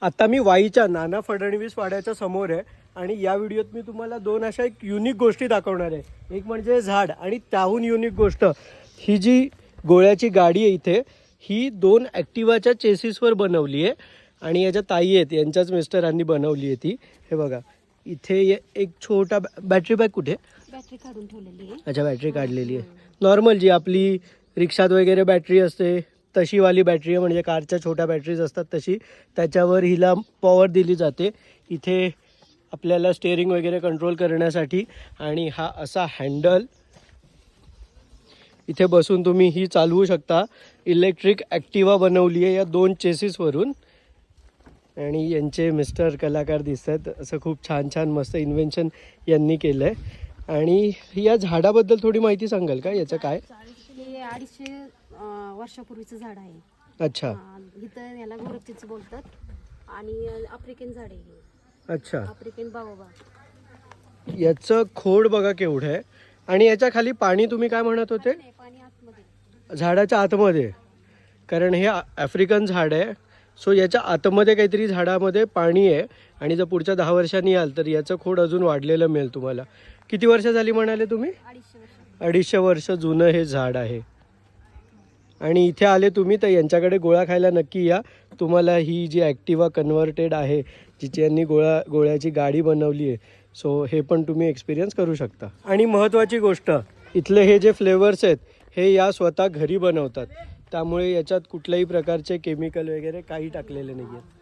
आता मी वाईच्या नाना फडणवीस वाड्याच्या समोर आहे आणि या व्हिडिओत मी तुम्हाला दोन अशा एक युनिक गोष्टी दाखवणार आहे. एक म्हणजे झाड आणि त्याहून युनिक गोष्ट ही जी गोळ्याची गाडी आहे इथे, ही 2 ॲक्टिवाच्या चेसिसवर बनवली आहे आणि याच्या ताई आहेत, यांच्याच मिस्टरांनी बनवली आहे ती. हे बघा इथे एक छोटा बॅटरी बॅग कुठे, बॅटरी काढून ठेवलेली आहे. अच्छा बॅटरी काढलेली आहे. नॉर्मल जी आपली रिक्षात वगैरे बॅटरी असते तशी वाली बॅटरी आहे, म्हणजे कारच्या छोट्या बॅटरीज असतात तशी. त्याच्यावर हिला पॉवर दिली जाते. इथे आपल्याला स्टेअरिंग वगैरे कंट्रोल करण्यासाठी आणि हा असा हँडल इथे बसून तुम्ही ही चालवू शकता. इलेक्ट्रिक ॲक्टिवा बनवली आहे या 2 चेसिसवरून आणि यांचे मिस्टर कलाकार दिसतात. असं खूप छान छान मस्त इन्व्हेन्शन यांनी केलं आहे. आणि या झाडाबद्दल थोडी माहिती सांगाल का, याचं काय? हे 250 वर्षापूर्वीचं झाड आहे. अच्छा इथं याला गोरखचीच बोलतात आणि आफ्रिकन झाड आहे हे. अच्छा, आफ्रिकन बाबा. याचं खोड बघा केवढं आहे. आणि याच्या खाली पाणी तुम्ही काय म्हणत होते? पाणी आतमध्ये, झाडाच्या आतमध्ये, कारण हे आफ्रिकन झाड आहे. सो याच्या आतमध्ये काहीतरी झाडामध्ये पाणी आहे आणि जर पुढच्या 10 वर्षांनी याल तर याचं खोड अजून वाढलेलं मिळेल तुम्हाला. किती वर्ष झाली म्हणाले तुम्ही? 250 वर्ष. 250 वर्ष जुनं हे झाड आहे. आणि इथे आले तुम्ही तर यांच्याकडे गोळा खायला नक्की या. तुम्हाला ही जी ॲक्टिवा कन्व्हर्टेड आहे, जिची यांनी गोळ्याची गाडी बनवली आहे, सो हे पण तुम्ही एक्सपिरियन्स करू शकता. आणि महत्त्वाची गोष्ट, इथले हे जे फ्लेवर्स आहेत हे या स्वतः घरी बनवतात, त्यामुळे याच्यात कुठल्याही प्रकारचे केमिकल वगैरे काही टाकलेले नाही आहेत.